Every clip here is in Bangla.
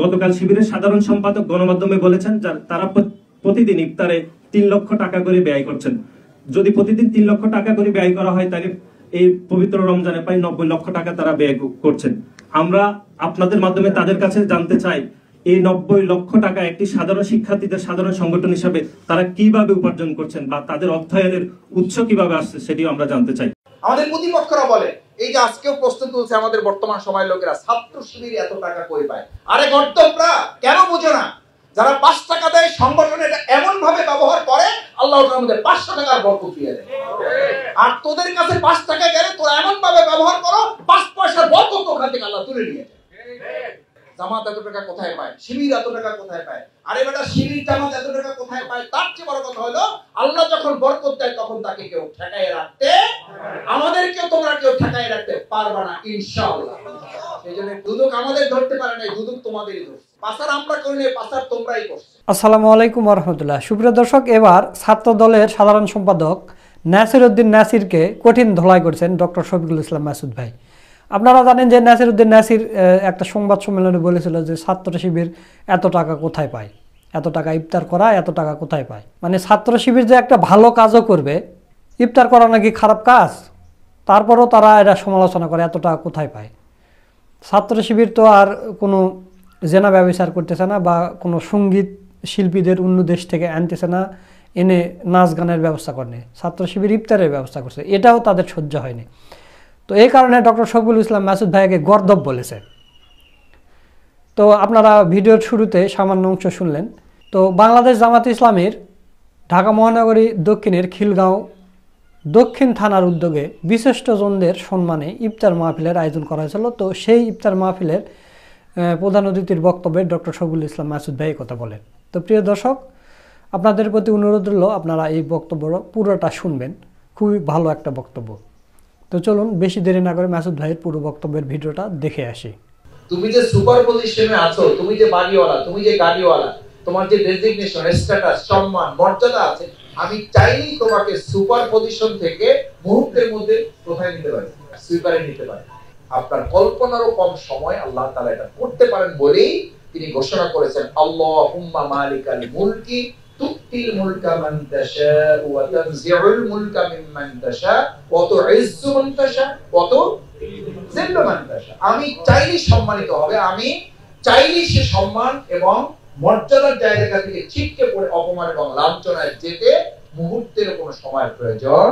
গতকাল শিবিরের সাধারণ সম্পাদক গণমাধ্যমে বলেছেন তারা প্রতিদিন ইফতারে 3 লক্ষ টাকা করে ব্যয় করছেন। যদি প্রতিদিন 3 লক্ষ টাকা করে ব্যয় করা হয় তাহলে এই পবিত্র রমজানে প্রায় 90 লক্ষ টাকা তারা ব্যয় করছেন। আমরা আপনাদের মাধ্যমে তাদের কাছে জানতে চাই, এই 90 লক্ষ টাকা একটি সাধারণ শিক্ষার্থীদের সাধারণ সংগঠন হিসাবে তারা কিভাবে উপার্জন করছেন বা তাদের অর্থায়নের উৎস কিভাবে আসছে সেটিও আমরা জানতে চাই। আমাদের প্রতিপক্ষরা বলে, এই যে আজকেও প্রশ্ন তুলছে আমাদের বর্তমান সময়ের লোকেরা, ছাত্র শিবির এত টাকা কই পায়? আরে গর্দভরা, কেন বুঝো না? যারা 5 টাকা দেয় সংগঠনে এটা এমন ভাবে ব্যবহার করে আল্লাহ তাআলা আমাদের 500 টাকার বরকত দিয়ে দেয়। আর তোদের কাছে 5 টাকা গেলে তোরা এমন ভাবে ব্যবহার করো 5 পয়সার বরকত ওখান থেকে আল্লাহ তুলে নিয়ে যায়। জামাত এত টাকা কোথায় পায়? শিবির এত টাকা কোথায় পায়? আরে বেটা, শিবির জামাত এত টাকা কোথায় পায়? তার চেয়ে বড় কথা হলো আল্লাহ যখন বরকত দেয় তখন তাকে কেউ ঠেকায় রাখতে, আমাদেরকেও তোমরা কেউ ঠেকায় রাখতে পারবে না ইনশাআল্লাহ। সেজন্য দুদক আমাদের ধরতে পারে না, দুদক তোমাদেরই ধরছে। পাসার আমরা করি না, পাসার তোমরাই করছো। আসসালামু আলাইকুম ওয়া রাহমাতুল্লাহ। সুপ্রিয় দর্শক, এবার ছাত্র দলের সাধারণ সম্পাদক নাসিরউদ্দিন নাসিরকে কঠিন ধলাই করেছেন ডক্টর শফিকুল ইসলাম মাসুদ ভাই। আপনারা জানেন যে নাসিরউদ্দিন নাসির একটা সংবাদ সম্মেলনে বলেছিল যে ছাত্র শিবির এত টাকা কোথায় পায়, এত টাকা ইফতার করা এত টাকা কোথায় পায়। মানে ছাত্র শিবির যে একটা ভালো কাজও করবে, ইফতার করা নাকি খারাপ কাজ, তারপরও তারা এটা সমালোচনা করে এত টাকা কোথায় পায়। ছাত্র শিবির তো আর কোনো জেনা ব্যবচার করতেছে না বা কোনো সঙ্গীত শিল্পীদের অন্য দেশ থেকে আনতেছে না, এনে নাচ গানের ব্যবস্থা করেনি। ছাত্র শিবির ইফতারের ব্যবস্থা করছে, এটাও তাদের সহ্য হয়নি। তো এই কারণে ডক্টর শফিকুল ইসলাম মাসুদ ভাইকে গর্দভ বলেছে। তো আপনারা ভিডিওর শুরুতে সামান্য অংশ শুনলেন। তো বাংলাদেশ জামাত ইসলামীর ঢাকা মহানগরী দক্ষিণের খিলগাঁও দক্ষিণ থানার উদ্যোগে বিশিষ্টজনদের সম্মানে ইফতার মাহফিলের আয়োজন করা হয়েছিল। তো সেই ইফতার মাহফিলের প্রধান অতিথির বক্তব্যে ডক্টর শফিকুল ইসলাম মাসুদ ভাই কথা বলেন। তো প্রিয় দর্শক, আপনাদের প্রতি অনুরোধ রইল আপনারা এই বক্তব্য পুরোটা শুনবেন, খুবই ভালো একটা বক্তব্য। তো চলুন বেশি দেরি না করে মাসুদ ভাইয়ের পুরো বক্তব্যের ভিডিওটা দেখে আসি। তুমি যে সুপার পজিশনে আছো, তুমি যে বাড়িওয়ালা, তুমি যে গাড়িওয়ালা, তোমার যে ডেজিগনেশন, স্ট্যাটাস, সম্মান, মর্যাদা আছে, আমি চাইলেই তোমাকে সুপার পজিশন থেকে মুহূর্তের মধ্যে কোথায় নিতে পারি? সুইপারে নিতে পারি। আপনার কল্পনারও কম সময় আল্লাহ তাআলা এটা করতে পারেন বলেই তিনি ঘোষণা করেছেন, আল্লাহুম্মা মালিকাল মুলকি তুতিল মুলকা মান তাশা ওয়া তানজিউল মুলকা মিম্মান তাশা ওয়া তুইজ্জু মান তাশা ওয়া তুযিল্লু মান তাশা। আমি চাইলেই সম্মানিত হবে, আমি চাইলেই সে সম্মান এবং মর্যাদার জায়গা থেকে ছিটকে পড়ে অপমান এবং লাঞ্ছনায় যেতে মুহূর্তের কোনো সময় প্রয়োজন।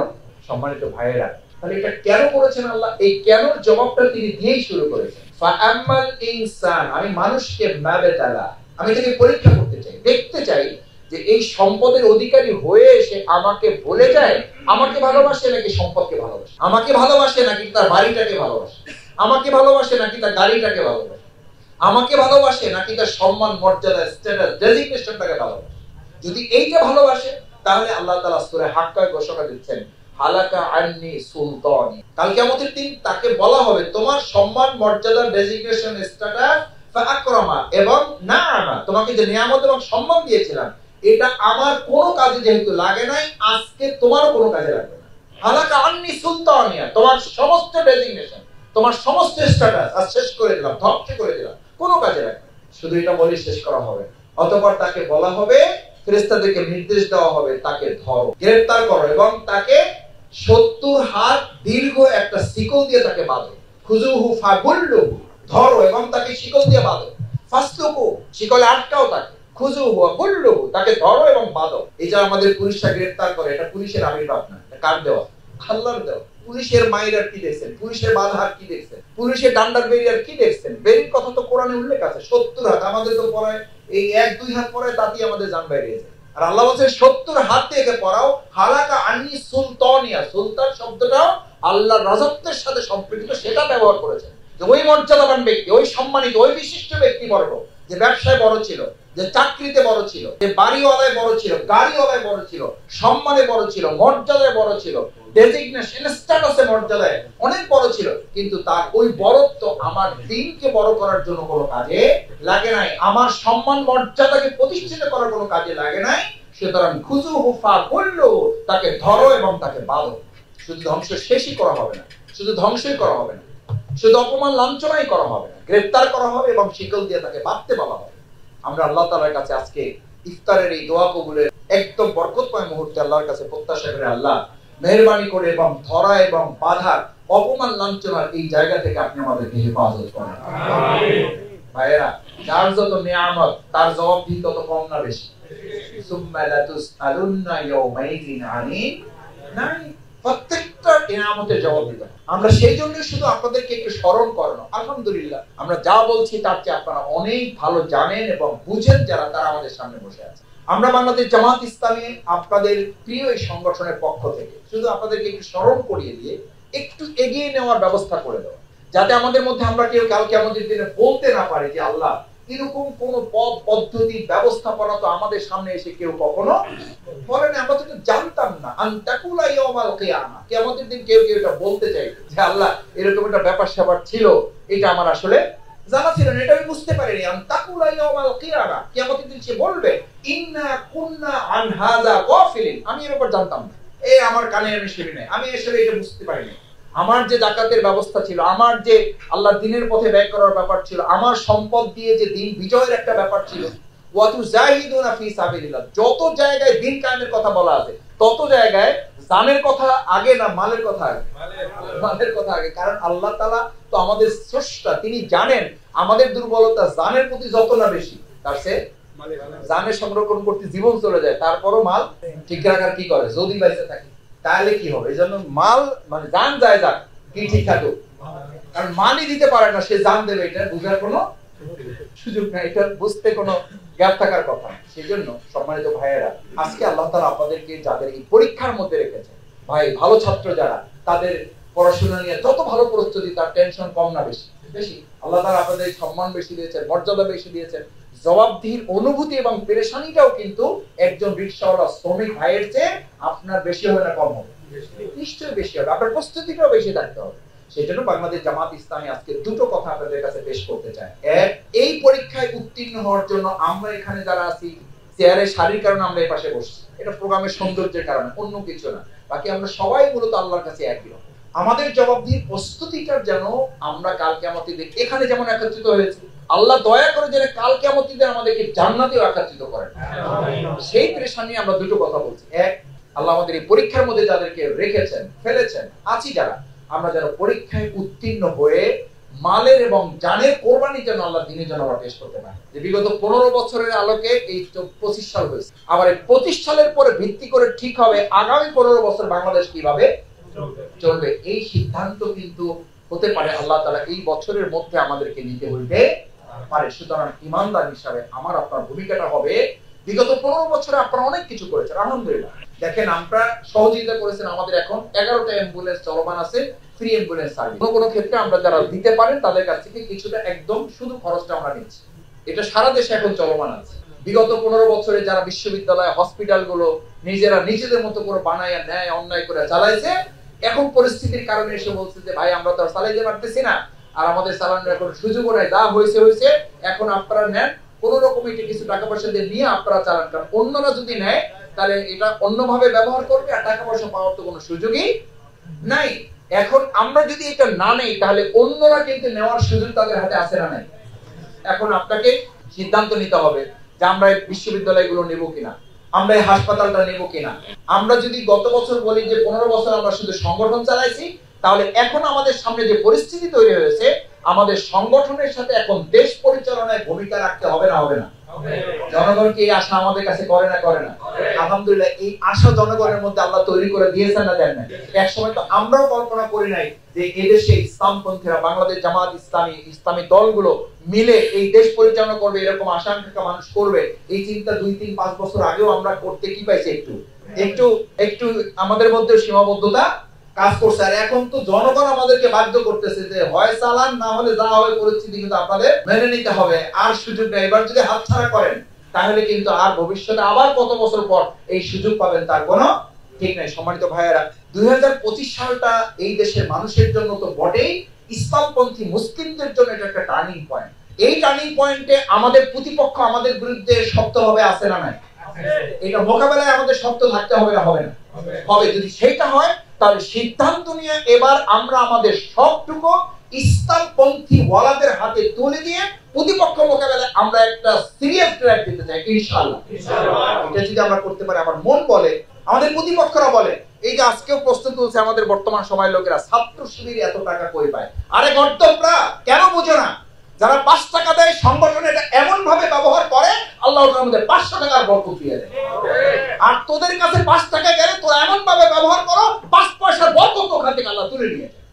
সম্মানিত ভাইয়েরা, তাহলে এটা কেন করেছেন আল্লাহ? এই কেনর জবাবটা তিনি দিয়েই শুরু করেছেন। ফাআম্মাল ইনসান, আমি মানুষকে মাবেতালা, আমি তাকে পরীক্ষা করতে চাই, দেখতে চাই যে এই সম্পদের অধিকারী হয়ে এসে আমাকে ভুলে যায়, আমাকে ভালোবাসে নাকি সম্পদকে ভালোবাসে, আমাকে ভালোবাসে নাকি তার বাড়িটাকে ভালোবাসে, আমাকে ভালোবাসে নাকি তার গাড়িটাকে ভালোবাসে, আমাকে ভালোবাসে নাকি তার সম্মান, মর্যাদা, স্ট্যাটাস, ডেজিগনেশনটাকে ভালোবাসে। যদি এইটা ভালোবাসে তাহলে আল্লাহ তাআলা সূরা হাক্কায় ঘোষণা দিচ্ছেন, হালাকা আন্নি সুলতানি। কাল কিয়ামতের দিন তাকে বলা হবে, তোমার সম্মান, মর্যাদা, ডেজিগনেশন, স্ট্যাটাস, ফাআকরামা এবং নাআমা, তোমাকে যে নিয়ামত এবং সম্মান দিয়েছিলাম এটা আমার কোনো কাজে যেহেতু লাগে নাই, আজকে তোমারও কোনো কাজে লাগবে না। হালাকা আন্নি সুলতানিয়া, তোমার সমস্ত ডেজিগনেশন, তোমার সমস্ত স্ট্যাটাস আজ শেষ করে দিলাম, ধ্বংস করে দিলাম, কোনো কাজে লাগবে না। শুধু এটা বলে শেষ করা হবে, অতঃপর তাকে বলা হবে, ফেরেশতাদেরকে নির্দেশ দেওয়া হবে, তাকে ধরো, গ্রেফতার করো এবং তাকে 70 হাত দীর্ঘ একটা শিকল দিয়ে তাকে বাঁধো। খুজুহু ফাগুল্লুহু, ধরো এবং তাকে শিকল দিয়ে বাঁধো। ফাসলুকু, শিকলে আটকাও তাকে। খুজুহু ফাগুল্লুহু, তাকে ধরো এবং বাঁধো। এই যে আমাদের পুলিশরা গ্রেফতার করে, এটা পুলিশের আবির্ভাব না, এটা কার দেওয়া? আল্লাহর দেওয়া। পুলিশের মাইরার কি দেখছেন? পুলিশের বাধার কি দেখছেন? পুলিশের ডান্ডার বেরিয়ার কি দেখছেন? বেরির কথা তো কোরআনে উল্লেখ আছে, 70 হাত। আমাদের তো পড়ায় এই 1-2 হাত পড়ায়, তাতেই আমাদের জান বাইরে যায়। আর আল্লাহ বলছেন 70 হাত থেকে পড়াও। হালাকা আন্নি সুলতানিয়া, সুলতান শব্দটাও আল্লাহর রাজত্বের সাথে সম্পৃক্ত, সেটা ব্যবহার করেছেন। যে ওই মর্যাদাবান ব্যক্তি, ওই সম্মানিত, ওই বিশিষ্ট ব্যক্তি বর্গ, যে ব্যবসায় বড় ছিল, যে চাকরিতে বড় ছিল, যে বাড়িওয়ালায় বড় ছিল, গাড়িওয়ালায় বড় ছিল, সম্মানে বড় ছিল, মর্যাদায় বড় ছিল, ডেজিগনেশন, স্ট্যাটাসে, মর্যাদায় অনেক বড় ছিল, কিন্তু তার ওই বড়ত্ব আমার দিনকে বড় করার জন্য কোনো কাজে লাগে নাই, আমার সম্মান মর্যাদাকে প্রতিষ্ঠিত করার কোনো কাজে লাগে নাই। সুতরাং খুজুহু ফাগুল্লুহু, তাকে ধরো এবং তাকে বাঁধো। শুধু ধ্বংস শেষই করা হবে না, শুধু ধ্বংসই করা হবে না, শুধু অপমান লাঞ্ছনাই করা হবে না, গ্রেফতার করা হবে এবং শিকল দিয়ে তাকে বাঁধতে বলা হবে। আমরা আল্লাহ তাআলার কাছে আজকে ইফতারের এই দোয়া কবুলের একদম বরকতময় মুহূর্তে আল্লাহর কাছে প্রত্যাশা করে আল্লাহ মেহেরবানি করে এবং ধরা এবং বাধার অপমান লাঞ্ছনার এই জায়গা থেকে আপনি আমাদেরকে হেফাজত করেন। ভাইয়েরা, যার যত নিয়ামত তার জবাবদিহি তত কম না বেশি? সুম্মা লাতুসআলুন্না ইয়াওমাইযিন আনিন নাঈম। প্রত্যেকটা নিয়ামতের জবাব দিতে হবে। আমরা সেই জন্য শুধু আপনাদেরকে একটু স্মরণ করানো। আলহামদুলিল্লাহ আমরা যা বলছি তার চেয়ে আপনারা অনেক ভালো জানেন এবং বুঝেন যারা, তারা আমাদের সামনে বসে আছে। আমরা বাংলাদেশ জামাত ইসলামী আপনাদের প্রিয় এই সংগঠনের পক্ষ থেকে শুধু আপনাদেরকে একটু স্মরণ করিয়ে দিয়ে একটু এগিয়ে নেওয়ার ব্যবস্থা করে দেওয়া, যাতে আমাদের মধ্যে আমরা কেউ কালকে আমাদের দিনে বলতে না পারি যে আল্লাহ এরকম কোন পথ পদ্ধতি ব্যবস্থাপনা তো আমাদের সামনে এসে কেউ কখনো বলেন, আমরা তো জানতাম না। আনতাকুলা ইয়াউমাল কিয়ামা, কিয়ামতের দিন কেউ কেউ এটা বলতে চাইবে যে আল্লাহ এরকম একটা ব্যাপার স্যাপার ছিল, এটা আমার আসলে জানা ছিল না, এটা আমি বুঝতে পারিনি। আনতাকুলা ইয়াউমাল কিয়ামা, কিয়ামতের দিন সে বলবে ইন্না কুন্না আন হাযা গাফিলিন, আমি এর ব্যাপারে জানতাম না, এই আমার কানে আমি শুনি নাই, আমি আসলে এটা বুঝতে পারিনি। আমার যে জাকাতের ব্যবস্থা ছিল, আমার যে আল্লাহর দ্বীনের পথে ব্যয় করার ব্যাপার ছিল, আমার সম্পদ দিয়ে যে দ্বীন বিজয়ের একটা ব্যাপার ছিল, ওয়াতু জাহিদুনা ফি সাবিলিল্লাহ, যত জায়গায় দ্বীন কায়েমের কথা বলা আছে তত জায়গায় জানের কথা আগে না মালের কথা আগে? মালের কথা আগে। কারণ আল্লাহ তাআলা তো আমাদের স্রষ্টা, তিনি জানেন আমাদের দুর্বলতা জানের প্রতি যত না বেশি, তার চেয়ে জানের সংরক্ষণ করতে জীবন চলে যায়, তারপরও মাল ঠিক রাখার কি করে? যদি বাইসে থাকে তাহলে কি হবে? এই জন্য মাল মানে জান যায় যাক কি ঠিক থাকুক, কারণ মালই দিতে পারে না, সে জান দেবে এটা বুঝার কোনো সুযোগ নাই, এটা বুঝতে কোনো গ্যাপ থাকার কথা। সেই জন্য সম্মানিত ভাইয়েরা, আজকে আল্লাহ তাআলা আপনাদেরকে যাদের এই পরীক্ষার মধ্যে রেখেছে, ভাই ভালো ছাত্র যারা, তাদের পড়াশোনা নিয়ে যত ভালো প্রস্তুতি তার টেনশন কম না বেশি? বেশি। আল্লাহ তাআলা আপনাদের সম্মান বেশি দিয়েছেন, মর্যাদা বেশি দিয়েছেন, জবাবদিহির অনুভূতি এবং পেরেশানিটাও কিন্তু একজন রিকশাওয়ালা শ্রমিক ভাইয়ের চেয়ে আপনার বেশি হবে না কম হবে? নিশ্চয়ই বেশি হবে। আপনার প্রস্তুতিটাও বেশি থাকতে হবে। সেই জন্য বাংলাদেশ জামাত ইসলামী আজকে দুটো কথা আপনাদের কাছে পেশ করতে চায়। এক, এই পরীক্ষায় উত্তীর্ণ হওয়ার জন্য আমরা এখানে যারা আছি চেয়ারে সারির কারণে আমরা এই পাশে বসছি, এটা প্রোগ্রামের সৌন্দর্যের কারণে, অন্য কিছু না। বাকি আমরা সবাই মূলত আল্লাহর কাছে একই রকম। আমাদের জবাবদিহির প্রস্তুতিটার যেন আমরা কাল কিয়ামতের দিন এখানে যেমন একত্রিত হয়েছে, আল্লাহ দয়া করে যেন কাল কিয়ামতের দিন আমাদেরকে জান্নাতেও একত্রিত করেন, সেই পেরেশানি নিয়ে আমরা দুটো কথা বলছি। এক, আল্লাহ আমাদের এই পরীক্ষার মধ্যে যাদেরকে রেখেছেন, ফেলেছেন, আছি যারা, আমরা যেন পরীক্ষায় উত্তীর্ণ হয়ে মালের এবং জানের কোরবানি যেন আল্লাহর দ্বীনের জন্য আমরা পেশ করতে পারি। যে বিগত 15 বছরের আলোকে এই 25 সাল হয়েছে, আবার এই 25 সালের পরে ভিত্তি করে ঠিক হবে আগামী 15 বছর বাংলাদেশ কিভাবে চলবে। এই সিদ্ধান্ত কিন্তু হতে পারে আল্লাহ তাআলা এই বছরের মধ্যে আমাদেরকে নিতে হইতে পারে। সুতরাং ইমানদার হিসাবে আমার আপনার ভূমিকাটা হবে, বিগত 15 বছরে আপনারা অনেক কিছু করেছেন, আলহামদুলিল্লাহ। দেখেন, আমরা সহযোগিতা করেছেন, আমাদের এখন 11টা অ্যাম্বুলেন্স চলমান আছে, ফ্রি অ্যাম্বুলেন্স সার্ভিস। কোনো ক্ষেত্রে আমরা যারা দিতে পারেন তাদের কাছ থেকে কিছুটা একদম শুধু খরচটা আমরা নিচ্ছি, এটা সারা দেশে এখন চলমান আছে। বিগত 15 বছরে যারা বিশ্ববিদ্যালয়, হসপিটালগুলো নিজেরা নিজেদের মতো করে বানায় ন্যায় অন্যায় করে চালাইছে, এখন পরিস্থিতির কারণে এসে বলছে যে ভাই আমরা তো আর চালাইতে পারতেছি না, আর আমাদের চালানোর এখন সুযোগও নাই, যা হয়েছে হয়েছে, এখন আপনারা নেন, কোন রকম এটা কিছু টাকা পয়সা দিয়ে নিয়ে আপনারা চালান। কারণ অন্যরা যদি নেয় তাহলে এটা অন্যভাবে ব্যবহার করবে, আর টাকা পয়সা পাওয়ার তো কোনো সুযোগই নাই। এখন আমরা যদি এটা না নেই তাহলে অন্যরা কিন্তু নেওয়ার সুযোগ তাদের হাতে আছে না নাই? এখন আপনাকে সিদ্ধান্ত নিতে হবে যে আমরা এই বিশ্ববিদ্যালয়গুলো নেব কিনা, আমরা এই হাসপাতালটা নেব কিনা। আমরা যদি গত বছর বলি যে 15 বছর আমরা শুধু সংগঠন চালাইছি, তাহলে এখন আমাদের সামনে যে পরিস্থিতি তৈরি হয়েছে, আমাদের সংগঠনের সাথে এখন দেশ পরিচালনায় ভূমিকা রাখতে হবে না হবে না? জনগণ কি এই আশা আমাদের কাছে করে না করে না? আলহামদুলিল্লাহ, এই আশা জনগণের মধ্যে আল্লাহ তৈরি করে দিয়েছেন না দেন না? এক সময় তো আমরাও কল্পনা করি নাই যে এদেশে ইসলামপন্থীরা, বাংলাদেশ জামাত ইসলামী, ইসলামী দলগুলো মিলে এই দেশ পরিচালনা করবে, এরকম আশা আকাঙ্ক্ষা মানুষ করবে। এই চিন্তা 2, 3, 5 বছর আগেও আমরা করতে কি পাইছি, একটু আমাদের মধ্যে সীমাবদ্ধতা কাজ করছে। আর এখন তো জনগণ আমাদেরকে বাধ্য করতেছে যে হয় চালান, না হলে যা হবে পরিস্থিতি কিন্তু আপনাদের মেনে নিতে হবে, আর সুযোগ নেই। এবার যদি হাতছাড়া করেন তাহলে কিন্তু আর ভবিষ্যতে আবার কত বছর পর এই সুযোগ পাবেন তার কোনো ঠিক নাই। সম্মানিত ভাইয়েরা, 2025 সালটা এই দেশের মানুষের জন্য তো বটেই, ইসলামপন্থী মুসলিমদের জন্য এটা একটা টার্নিং পয়েন্ট। এই টার্নিং পয়েন্টে আমাদের প্রতিপক্ষ আমাদের বিরুদ্ধে শক্তভাবে আছে না নাই? এটা মোকাবেলায় আমাদের শক্ত থাকতে হবে না হবে না? হবে। যদি সেটা হয় তাহলে সিদ্ধান্ত নিয়ে এবার আমরা আমাদের সবটুকু ইসলামপন্থী ওয়ালাদের হাতে তুলে দিয়ে প্রতিপক্ষ মোকাবেলায় আমরা একটা সিরিয়াস ট্র্যাক দিতে চাই ইনশাআল্লাহ। এটা যদি আমরা করতে পারি, আমার মন বলে, আমাদের প্রতিপক্ষরা বলে, এই যে আজকেও প্রশ্ন তুলছে আমাদের বর্তমান সময়ের লোকেরা, ছাত্র শিবির এত টাকা কই পায়? আরে গর্দভরা, কেন বুঝো না? যারা 5 টাকা দেয় সংগঠনে এটা এমন ভাবে ব্যবহার করে আল্লাহ ওটার মধ্যে 500 টাকার বরকত দিয়ে দেয়। আর তোদের কাছে 5 টাকা গেলে তোরা এমন ভাবে ব্যবহার করো 5 পয়সার বরকত ওখান থেকে আল্লাহ তুলে নিয়ে যায়।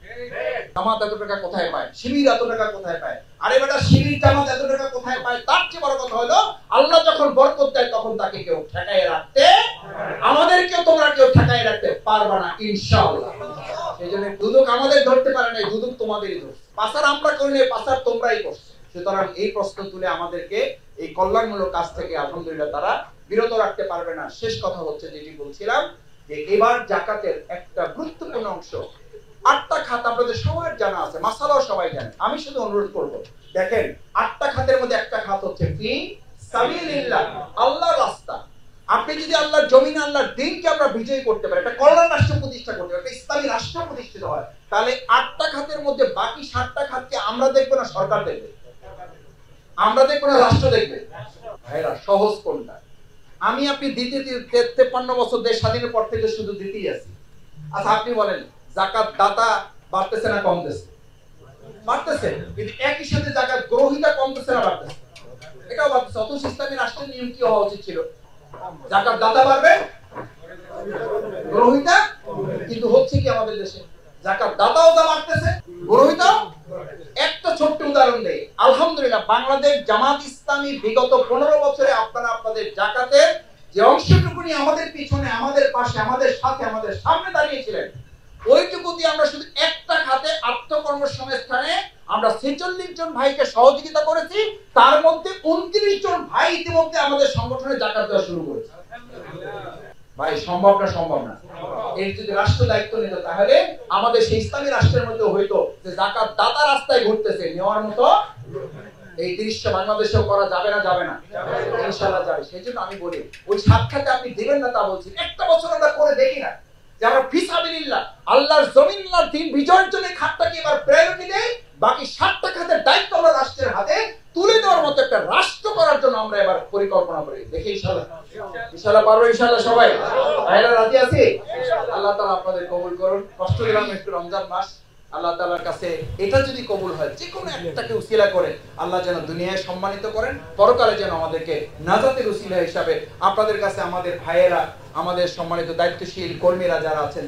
জামাত এত টাকা কোথায় পায়? শিবির এত টাকা কোথায় পায়? আরে বেটা, শিবির জামাত এত টাকা কোথায় পায়? তার চেয়ে বড় কথা হলো আল্লাহ যখন বরকত দেয় তখন তাকে কেউ ঠেকায় রাখতে, আমাদেরকেও তোমরা কেউ ঠেকায় রাখতে পারবে না ইনশাআল্লাহ। সেজন্য দুদক আমাদের ধরতে পারে না, দুদক তোমাদেরই ধরছে। পাসার আমরা করি না, পাসার তোমরাই করছো। সুতরাং এই প্রশ্ন তুলে আমাদেরকে এই কল্যাণমূলক কাজ থেকে আলহামদুলিল্লাহ তারা বিরত রাখতে পারবে না। শেষ কথা হচ্ছে যেটি বলছিলাম, যে এবার জাকাতের একটা গুরুত্বপূর্ণ অংশ 8টা খাত আপনাদের সবার জানা আছে, মাসালাও সবাই জানে। আমি শুধু অনুরোধ করব, দেখেন 8টা খাতের মধ্যে একটা খাত হচ্ছে ফি সাবিলিল্লাহ, আল্লাহর রাস্তা। আপনি যদি আল্লাহর জমিনে আল্লাহর দ্বীনকে আমরা বিজয়ী করতে পারি, একটা কল্যাণ রাষ্ট্র প্রতিষ্ঠা করতে পারি, একটা ইসলামী রাষ্ট্র প্রতিষ্ঠিত হয়, তাহলে 8টা খাতের মধ্যে বাকি 7টা খাতকে আমরা দেখবো না সরকার দেখবে? আমরা দেখবো না রাষ্ট্র দেখবে? ভাইরা, সহজ কোনটা? আমি আপনি দিতে 53 বছর দেশ স্বাধীনের পর থেকে শুধু দিতেই আছি। আচ্ছা আপনি বলেন, যাকাত দাতা বাড়তেছে না কমতেছে? বাড়তেছে। কিন্তু একই সাথে যাকাত গ্রহীতা কমতেছে না বাড়তেছে? এটাও বাড়তেছে। অথচ ইসলামী রাষ্ট্রের নিয়ম কি হওয়া উচিত ছিল? যাকাত দাতা বাড়বে, গ্রহীতা। কিন্তু হচ্ছে কি আমাদের দেশে? যাকাত দাতাও যা বাড়তেছে, গ্রহীতাও। একটা ছোট্ট উদাহরণ দেই, আলহামদুলিল্লাহ বাংলাদেশ জামাত ইসলামী বিগত 15 বছরে আপনারা আপনাদের যাকাতের যে অংশটুকুনি আমাদের পিছনে, আমাদের পাশে, আমাদের সাথে, আমাদের সামনে দাঁড়িয়েছিলেন, ওইটুকু দিয়ে আমরা শুধু একটা খাতে আত্মকর্মসংস্থানে আমরা 46 জন ভাইকে সহযোগিতা করেছি। তার মধ্যে 29 জন ভাই ইতিমধ্যে আমাদের সংগঠনে যাকাত দেওয়া শুরু করেছে। ভাই, সম্ভব না? সম্ভব না। এর যদি রাষ্ট্র দায়িত্ব নিত, তাহলে আমাদের সেই ইসলামী রাষ্ট্রের মধ্যে হইতো যে যাকাত দাতা রাস্তায় ঘুরতেছে, নেওয়ার মতো এই দৃশ্য বাংলাদেশেও করা যাবে না? যাবে না? ইনশাআল্লাহ যাবে। সেজন্য আমি বলি, ওই 7 খাতে আপনি দিবেন না তা বলছি, একটা বছর আমরা করে দেখি না যে আমরা ফি সাবিলিল্লাহ আল্লাহর জমিন, আল্লাহর দ্বীন বিজয়ের জন্য খাতটাকে এবার প্রায়োরিটি দেই, বাকি 7টা খাতের দায়িত্ব আমরা রাষ্ট্রের হাতে তুলে দেওয়ার মতো একটা রাষ্ট্র করার জন্য আমরা এবার পরিকল্পনা করি। দেখি ইনশাআল্লাহ। ইনশাআল্লাহ পারবো ইনশাআল্লাহ সবাই। ভাইরা রাজি আছি? আল্লাহ তাআলা আপনাদের কবুল করুন। কষ্ট দিলাম একটু, রমজান মাস। আল্লাহ তাআলার কাছে এটা যদি কবুল হয়, যে কোনো একটাকে উসিলা করে আল্লাহ যেন দুনিয়ায় সম্মানিত করেন, পরকালে যেন আমাদেরকে নাজাতের উসিলা হিসাবে আপনাদের কাছে আমাদের ভাইয়েরা, আমাদের সম্মানিত দায়িত্বশীল কর্মীরা যারা আছেন।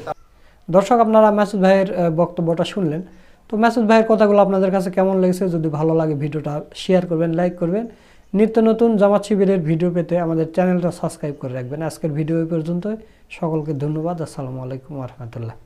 দর্শক, আপনারা মাসুদ ভাইয়ের বক্তব্যটা শুনলেন। তো মাসুদ ভাইয়ের কথাগুলো আপনাদের কাছে কেমন লেগেছে? যদি ভালো লাগে ভিডিওটা শেয়ার করবেন, লাইক করবেন। নিত্য নতুন জামাত শিবিরের ভিডিও পেতে আমাদের চ্যানেলটা সাবস্ক্রাইব করে রাখবেন। আজকের ভিডিও এই পর্যন্তই। সকলকে ধন্যবাদ। আসসালামু আলাইকুম ওয়া রাহমাতুল্লাহ।